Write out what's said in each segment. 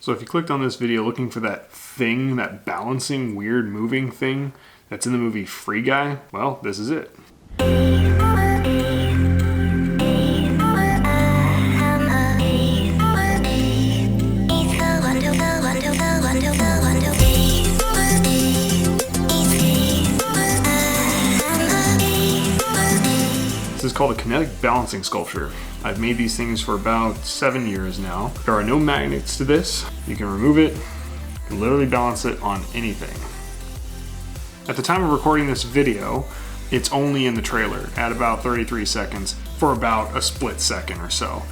So if you clicked on this video looking for that thing, that balancing, weird moving thing that's in the movie Free Guy, well, this is it. This is called a Kinetic Balancing Sculpture. I've made these things for about 7 years now. There are no magnets to this. You can remove it, you can literally balance it on anything. At the time of recording this video, it's only in the trailer at about 33 seconds for about a split second or so.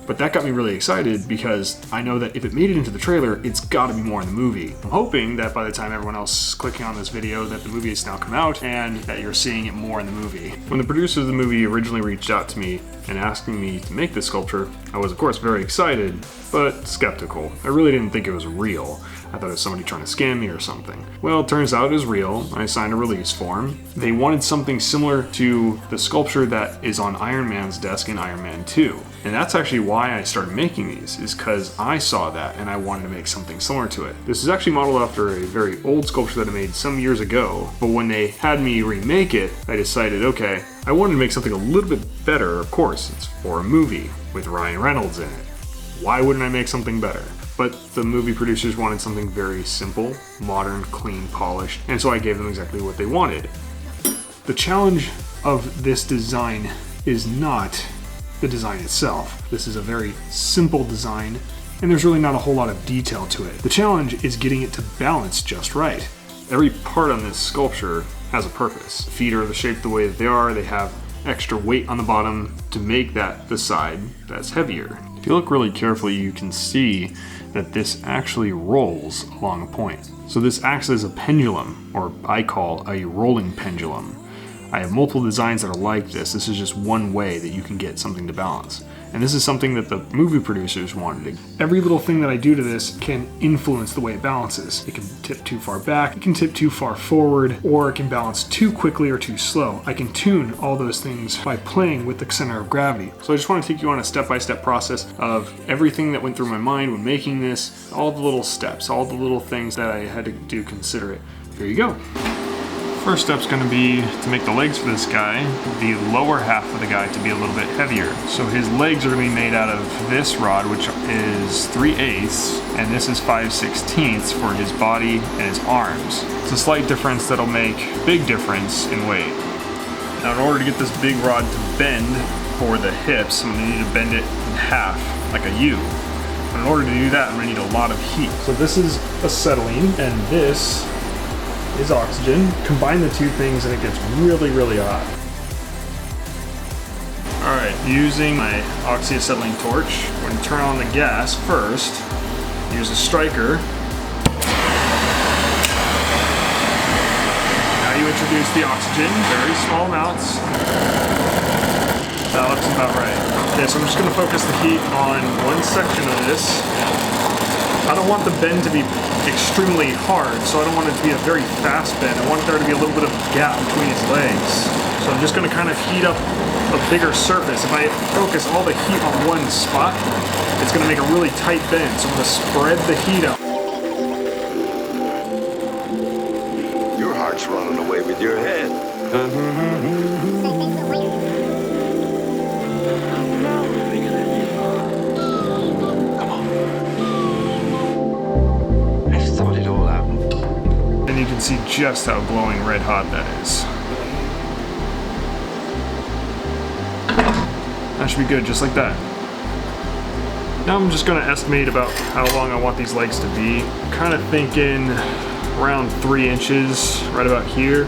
But that got me really excited because I know that if it made it into the trailer, it's gotta be more in the movie. I'm hoping that by the time everyone else is clicking on this video that the movie has now come out and that you're seeing it more in the movie. When the producers of the movie originally reached out to me and asking me to make this sculpture, I was of course very excited, but skeptical. I really didn't think it was real. I thought it was somebody trying to scam me or something. Well, it turns out it was real. I signed a release form. They wanted something similar to the sculpture that is on Iron Man's desk in Iron Man 2. And that's actually why I started making these, is because I saw that and I wanted to make something similar to it. This is actually modeled after a very old sculpture that I made some years ago, but when they had me remake it, I decided, okay, I wanted to make something a little bit better. Of course, it's for a movie with Ryan Reynolds in it. Why wouldn't I make something better? But the movie producers wanted something very simple, modern, clean, polished, and so I gave them exactly what they wanted. The challenge of this design is not the design itself. This is a very simple design, and there's really not a whole lot of detail to it. The challenge is getting it to balance just right. Every part on this sculpture has a purpose. The feet are shaped the way that they are. They have extra weight on the bottom to make that the side that's heavier. If you look really carefully, you can see that this actually rolls along a point. So this acts as a pendulum, or I call a rolling pendulum. I have multiple designs that are like this. This is just one way that you can get something to balance. And this is something that the movie producers wanted. Every little thing that I do to this can influence the way it balances. It can tip too far back, it can tip too far forward, or it can balance too quickly or too slow. I can tune all those things by playing with the center of gravity. So I just want to take you on a step-by-step process of everything that went through my mind when making this, all the little steps, all the little things that I had to do consider it. Here you go. First step's going to be to make the legs for this guy, the lower half of the guy to be a little bit heavier. So his legs are going to be made out of this rod, which is 3/8, and this is 5/16 for his body and his arms. It's a slight difference that'll make a big difference in weight. Now in order to get this big rod to bend for the hips, I'm going to need to bend it in half, like a U. But in order to do that, I'm going to need a lot of heat. So this is acetylene, and this is oxygen. Combine the two things and it gets really, really hot. Alright, using my oxyacetylene torch, I'm going to turn on the gas first, use a striker. Now you introduce the oxygen, very small amounts. That looks about right. Okay, so I'm just going to focus the heat on one section of this. I don't want the bend to be extremely hard, so I don't want it to be a very fast bend. I want there to be a little bit of gap between his legs. So I'm just going to kind of heat up a bigger surface. If I focus all the heat on one spot, it's going to make a really tight bend. So I'm going to spread the heat out. Your heart's running away with your head. And you can see just how glowing red hot that is. That should be good, just like that. Now I'm just going to estimate about how long I want these legs to be. I'm kind of thinking around 3 inches, right about here.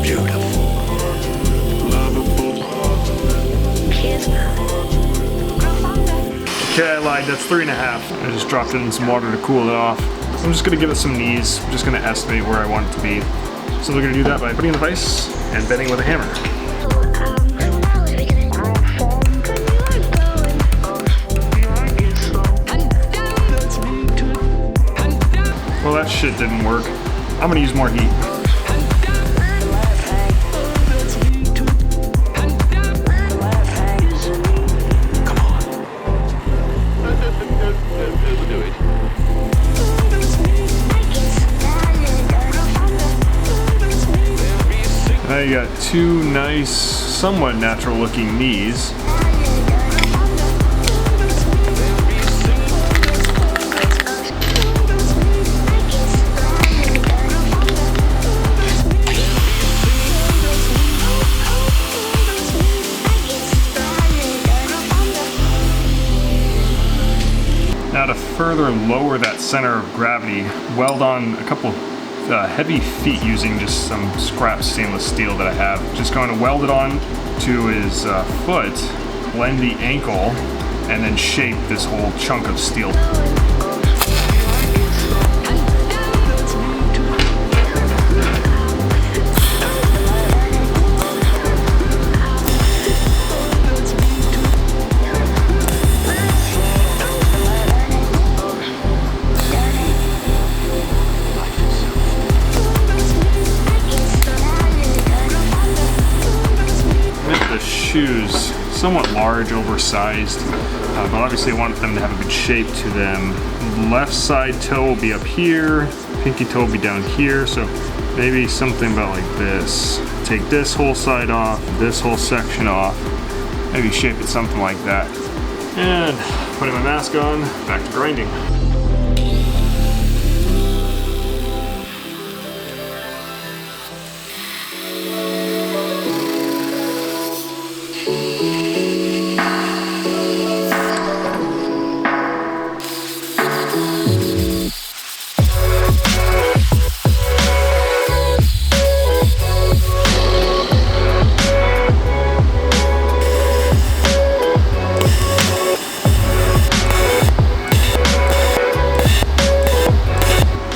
Beautiful. Okay, I lied, that's 3.5. I just dropped it in some water to cool it off. So I'm just gonna give it some knees. I'm just gonna estimate where I want it to be. So we're gonna do that by putting in the vise and bending with a hammer. Well, that shit didn't work. I'm gonna use more heat. Now you got two nice, somewhat natural looking knees. Now to further lower that center of gravity, weld on a couple heavy feet using just some scrap stainless steel that I have. Just going to weld it on to his foot, blend the ankle, and then shape this whole chunk of steel. Shoes, somewhat large, oversized, but obviously I want them to have a good shape to them. Left side toe will be up here, pinky toe will be down here, so maybe something about like this. Take this whole side off, this whole section off, maybe shape it something like that. And putting my mask on, back to grinding.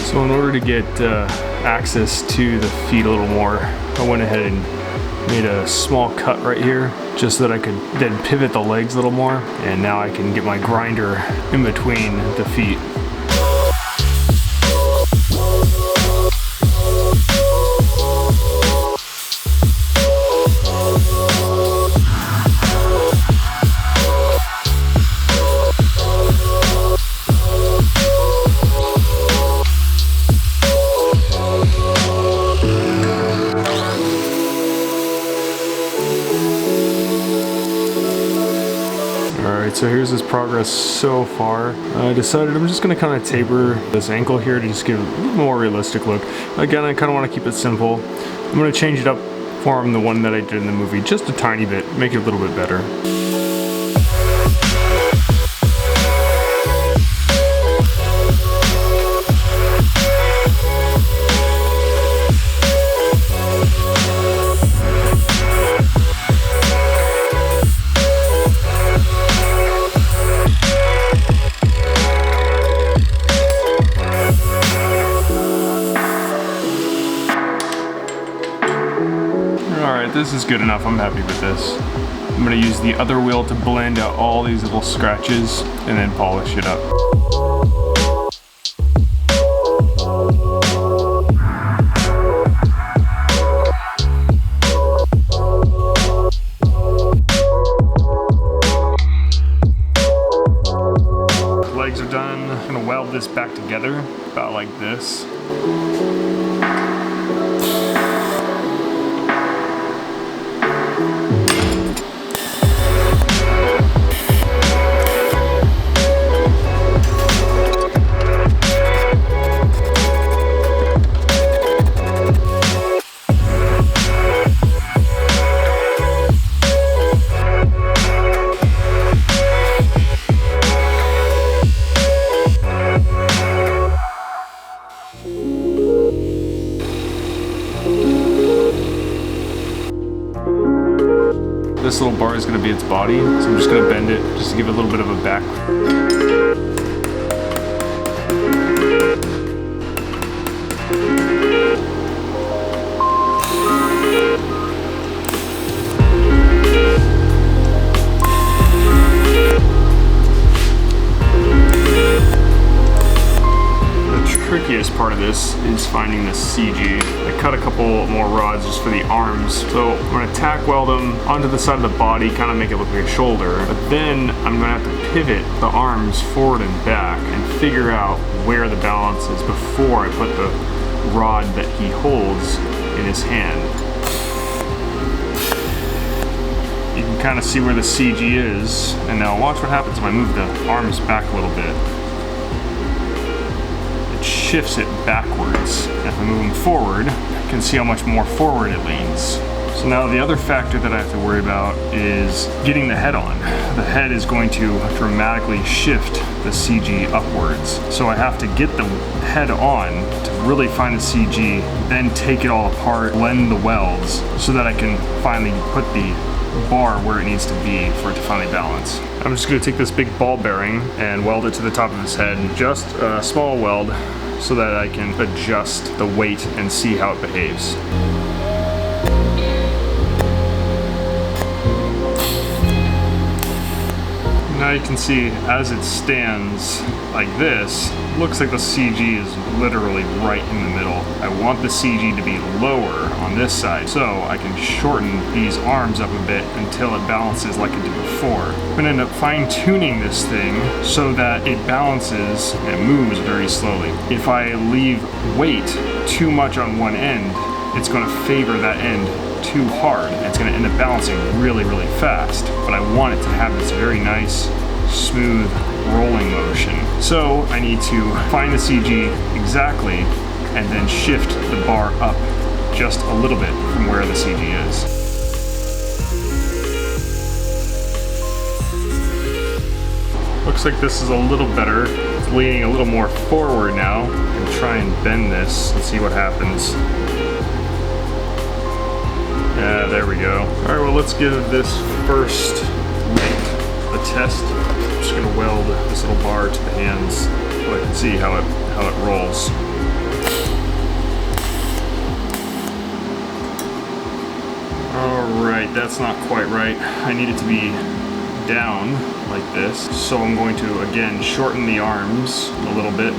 So in order to get access to the feet a little more, I went ahead and made a small cut right here just so that I could then pivot the legs a little more, and now I can get my grinder in between the feet. Alright, so here's his progress so far. I decided I'm just going to kind of taper this ankle here to just give it a more realistic look. Again, I kind of want to keep it simple. I'm going to change it up from the one that I did in the movie just a tiny bit, make it a little bit better. This is good enough. I'm happy with this. I'm going to use the other wheel to blend out all these little scratches and then polish it up. Legs are done. I'm going to weld this back together about like this. This little bar is going to be its body, so I'm just going to bend it just to give it a little bit of a back. Trickiest part of this is finding the CG. I cut a couple more rods just for the arms. So I'm going to tack weld them onto the side of the body, kind of make it look like a shoulder. But then I'm going to have to pivot the arms forward and back and figure out where the balance is before I put the rod that he holds in his hand. kind of see where the CG is. And now watch what happens if I move the arms back a little bit. It shifts it backwards. And if I move them forward, you can see how much more forward it leans. So now the other factor that I have to worry about is getting the head on. The head is going to dramatically shift the CG upwards. So I have to get the head on to really find the CG, then take it all apart, blend the welds, so that I can finally put the bar where it needs to be for it to finally balance. I'm just gonna take this big ball bearing and weld it to the top of his head, just a small weld, so that I can adjust the weight and see how it behaves. Now you can see as it stands like this, looks like the CG is literally right in the middle. I want the CG to be lower on this side so I can shorten these arms up a bit until it balances like it did before. I'm gonna end up fine tuning this thing so that it balances and moves very slowly. If I leave weight too much on one end, it's gonna favor that end too hard. It's gonna end up balancing really, really fast. But I want it to have this very nice, smooth rolling motion. So I need to find the CG exactly and then shift the bar up just a little bit from where the CG is. Looks like this is a little better. It's leaning a little more forward now. I'm gonna try and bend this and see what happens. Yeah, there we go. All right, well, let's give this first leg a test. I'm just gonna weld this little bar to the hands so I can see how it rolls. All right, that's not quite right. I need it to be down like this. So I'm going to, again, shorten the arms a little bit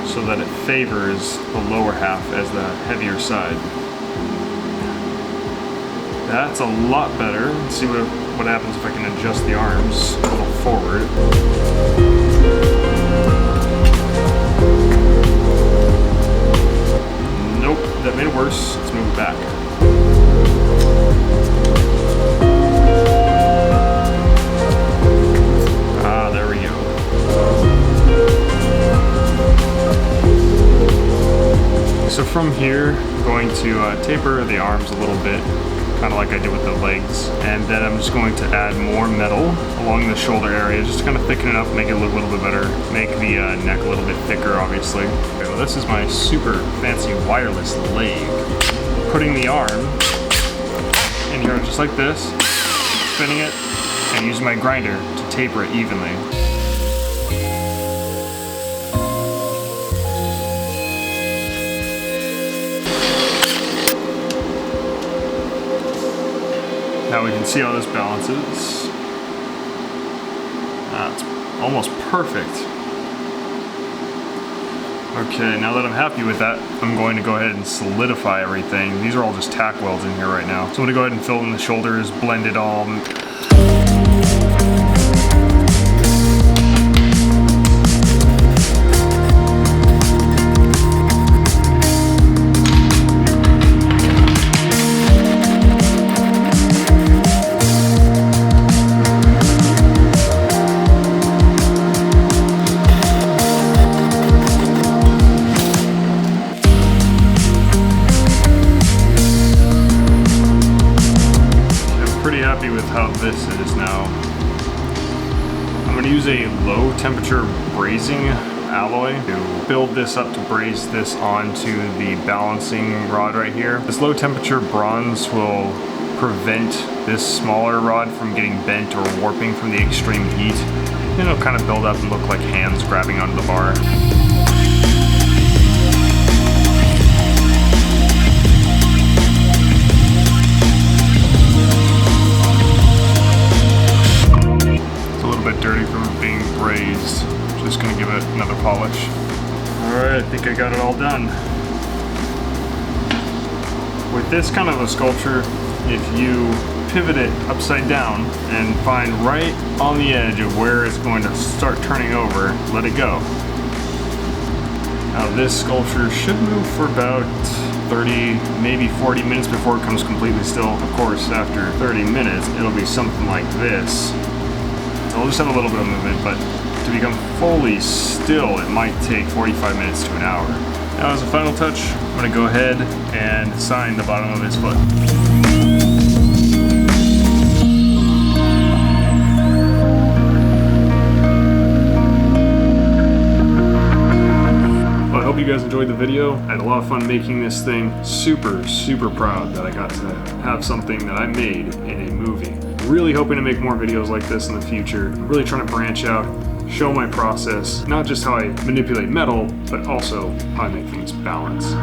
so that it favors the lower half as the heavier side. That's a lot better. Let's see what happens if I can adjust the arms a little forward. Nope, that made it worse. Let's move it back. Ah, there we go. So from here, I'm going to taper the arms a little bit, kind of like I did with the legs, and then I'm just going to add more metal along the shoulder area, just to kind of thicken it up, make it look a little bit better, make the neck a little bit thicker, obviously. Okay, well, this is my super fancy wireless lathe. Putting the arm in here just like this, spinning it, and using my grinder to taper it evenly. Now we can see how this balances. It's almost perfect. Okay, now that I'm happy with that, I'm going to go ahead and solidify everything. These are all just tack welds in here right now. So I'm gonna go ahead and fill in the shoulders, blend it all. With how this is now. I'm going to use a low temperature brazing alloy to build this up to braze this onto the balancing rod right here. This low temperature bronze will prevent this smaller rod from getting bent or warping from the extreme heat. And it'll kind of build up and look like hands grabbing onto the bar. Dirty from it being brazed. Just gonna give it another polish. Alright, I think I got it all done. With this kind of a sculpture, if you pivot it upside down and find right on the edge of where it's going to start turning over, let it go. Now this sculpture should move for about 30, maybe 40 minutes before it comes completely still. Of course, after 30 minutes, it'll be something like this. So I'll just have a little bit of movement, but to become fully still, it might take 45 minutes to an hour. Now, as a final touch, I'm gonna go ahead and sign the bottom of his foot. Well, I hope you guys enjoyed the video. I had a lot of fun making this thing. Super, super proud that I got to have something that I made in a movie. Really hoping to make more videos like this in the future. I'm really trying to branch out, show my process, not just how I manipulate metal, but also how I make things balance.